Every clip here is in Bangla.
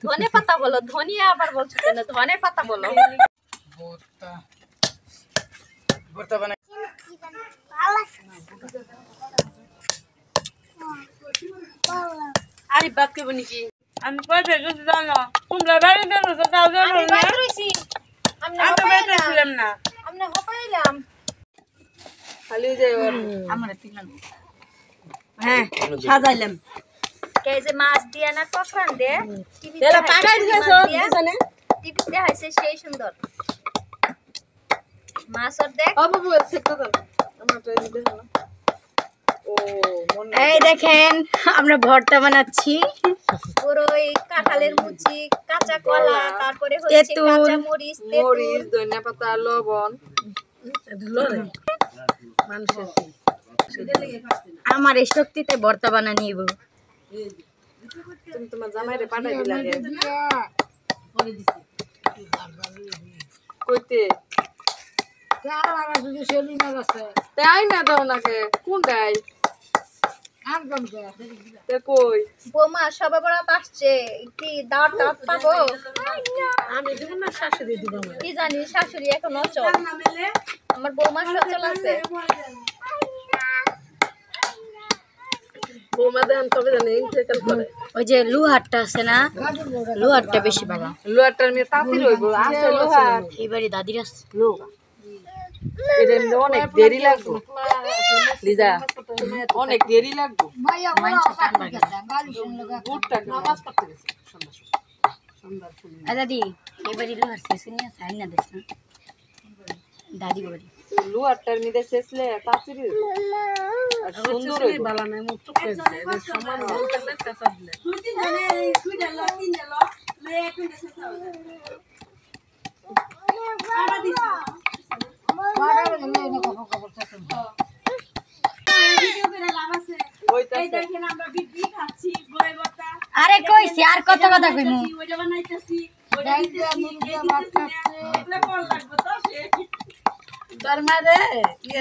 ধনে পাতা বলো, ধনিয়া আবার বলছো কেন? ধনে পাতা বলো। ভর্তা ভর্তা বানাই। আরে বাপ কে বনি কি? আমি কইতে গেছি জানো তোমরা বাড়ি দেন তো তাও জানো আমি না বাইরে রইছি। আমি বাইরে ছিলাম না আমরা হপাইলাম। খালি যে আমরা তিনজন। হ্যাঁ সাজাইলাম কে যে মাছ দিয়া না কখরান দে? তেলা পাকাই দিছো বুঝছনে টিভিতে হাইছে সেই সুন্দর। মাছ আর দেখ। ও বাবু সেট কর আমরা তো এই দেখো ও মন এই দেখেন আমরা ভর্তা বানাচ্ছি। পুরো এই কাঁঠালের মুচি, কাঁচা কলা, তারপরে হচ্ছে কাঁচা মরিচ, মরিচ ধনিয়া পাতা লবণ মানুষের আমার এই শক্তিতে ভর্তা বানা নিব। তুমি তোমার জামাইরে পাঠাই দিলা গে কইতে তাই না দাও নাকে কোনটাই তে কই বৌমা সবে বরাত আসছে, কি দাওয়াত টাওয়াত পাবো? আমি দিব না শাশুড়ি দিব কি জানি শাশুড়ি এখন অচল, আমার বৌমা সচল আছে। বৌমা দেন তবে জানি ইনটেকাল করে ওই যে লুহারটা আছে না, লুহারটা বেশি ভালো। লোহাটার মেয়ে তাঁতি রইব আছে লোহার এইবারে দাদির আছে লোক। এটা এমনি অনেক দেরি লাগবে লিজা অনেক দেরি লাগবে বুটটা নামাজ পড়তে গেছে দাদি এইবারে লুহার শেষ নিয়ে সাইন না দেখ না দাদি বাড়ি লোহারটার মেয়ে শেষলে তাঁতি রইব আর সুন্দর হইব বালা নাই মুখ চুপ করে দিছে এর সমান বলতে না কাঁচা দিলে দুই তিন জনে দুই ডাল তিন ডাল লয়ে এক মিনিট শেষ হবে আড়া দিছ আরে কইছি আর কত কথা কইমু।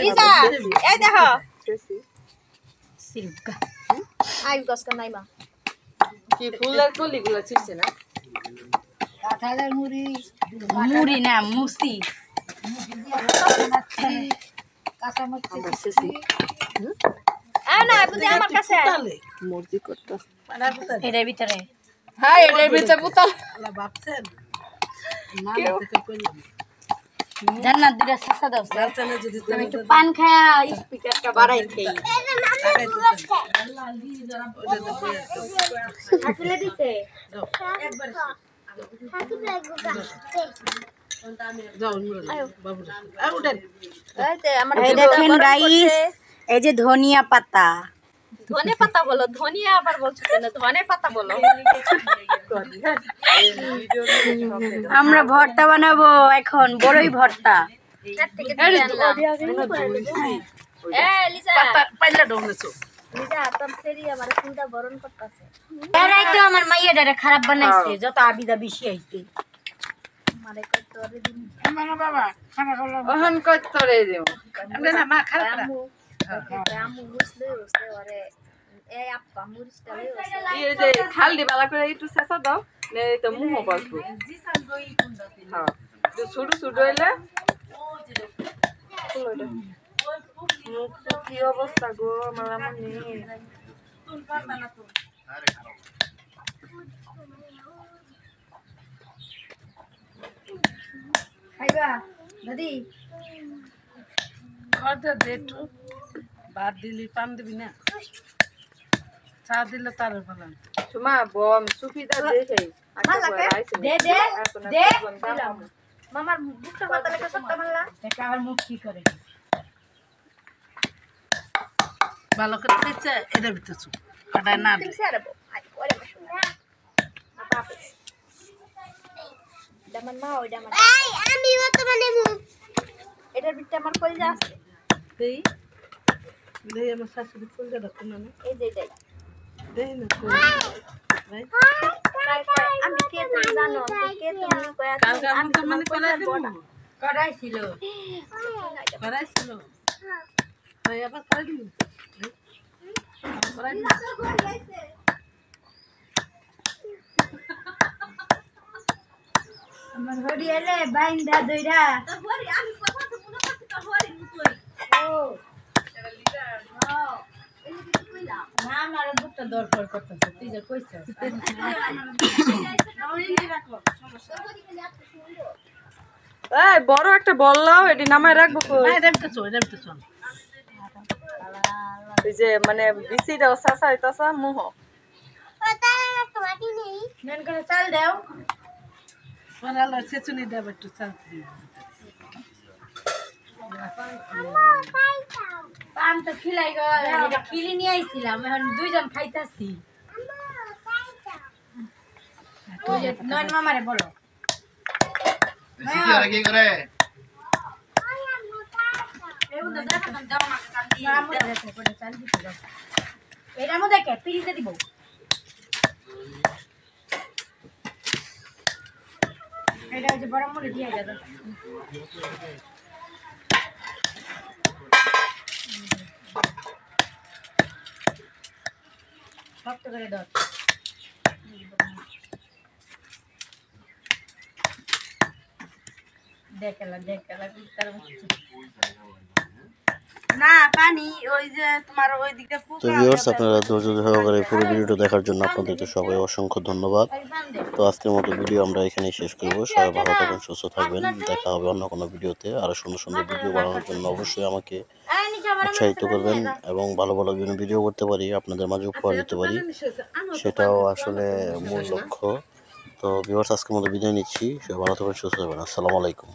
লিজা এই দেখো সিরকা আই গসকা নাইমা কি ফুলের কলিগুলো ছিড়ছে না কাঁঠালের মুড়ি মুড়ি না মুসি কাঁচা মরিচ না বুঝি আমার কাছে মর্জি করতে এর ভিতরে হ্যাঁ এটার ভিতরে পুতাল ভাবছেন না কইলাম জান্নাত দুইটা সাসা দাও রাতনে যদি আমি একটু পান খায়া স্পিকারটা বাড়াই খাই আসলে দিতে যাও বাবু উঠেন এই যে আমার এই দেখেন গাইস এই যে ধনিয়া পাতা, ধনে পাতা বলো, ধনিয়া আবার বলছো কেন? ধনে পাতা বলো। আমরা ভর্তা বানাবো এখন, বড়ই ভর্তা। পাইলা ডনেছো এরাই তো আমার মাইয়াটারে খারাপ বানাইছে, যত আবিদা বেশি আইছে। মানে বাবা খানা খাওয়া ওহন কইতরে দেও আমরা না মা খারাপ না এই যে খালদি বালা করে একটু শেষা দাও নে তো মুহ পালবো হ্যাঁ যে ছোট ছোট হইলে মুখ কি অবস্থা গো মালামনি খাইবা দাদি? খাতে দেটু ভাত দিলি পান দিবি না চা দিলে তার ভালো সুমা বম সুফিদা দেখে মালা কে দে দে দে মামার বুকটা কথা লেখা সবটা মারলা এটা আর মুখ কি করে ভালো করে দিচ্ছে এদের ভিতরে চুপ কাটায় না তুমি সারাবো আই ওরে বসো আপা দামান মা ওই দামান আই আমি কত বানাবো এটার ভিতরে আমার কলজা আছে দেই দেই আমার শাশুড়ি কলজা রাখো না এই যে দেই দেই না ভাই আমি কে তুমি জানো কে তুমি কয়া কালকে আমি তো মানে করাইছিল করাইছিল ভাই আবার করে দিন করে দিন আমার হরি এলে বাইন্দা দইরা ও না আমার দুটো দরকার করতেছে তুই যে কইছিস এই বড় একটা বললাও এটি নামায় রাখবো কই? এই যে মানে বিসিটাও সাসা হইতাছে মুহ নেন করে চাল দাও ছেচুনি দেব একটু চাল পান তো খিলাই গেল এটা কিলি নিয়ে আইছিলাম এখন দুইজন খাইতাছি তুই যে নয়ন মামারে বলো কি করে এটার মধ্যে কে পিড়িতে দিব এটা হচ্ছে বড় মুড়ি দিয়ে যাবে শক্ত করে দাও দেখলা তার না পানি ওই যে তোমার ওই দিকটা তো ভিউয়ার্স আপনারা ধৈর্য সহকারে পুরো ভিডিওটা দেখার জন্য আপনাদেরকে সবাই অসংখ্য ধন্যবাদ। তো আজকের মতো ভিডিও আমরা এখানেই শেষ করব। সবাই ভালো থাকবেন, সুস্থ থাকবেন। দেখা হবে অন্য কোনো ভিডিওতে। আরো সুন্দর সুন্দর ভিডিও বানানোর জন্য অবশ্যই আমাকে উৎসাহিত করবেন এবং ভালো ভালো ভিডিও করতে পারি, আপনাদের মাঝে উপহার দিতে পারি, সেটাও আসলে মূল লক্ষ্য। তো ভিউয়ার্স আজকের মতো বিদায় নিচ্ছি। সবাই ভালো থাকবেন, সুস্থ থাকবেন। আসসালামু আলাইকুম।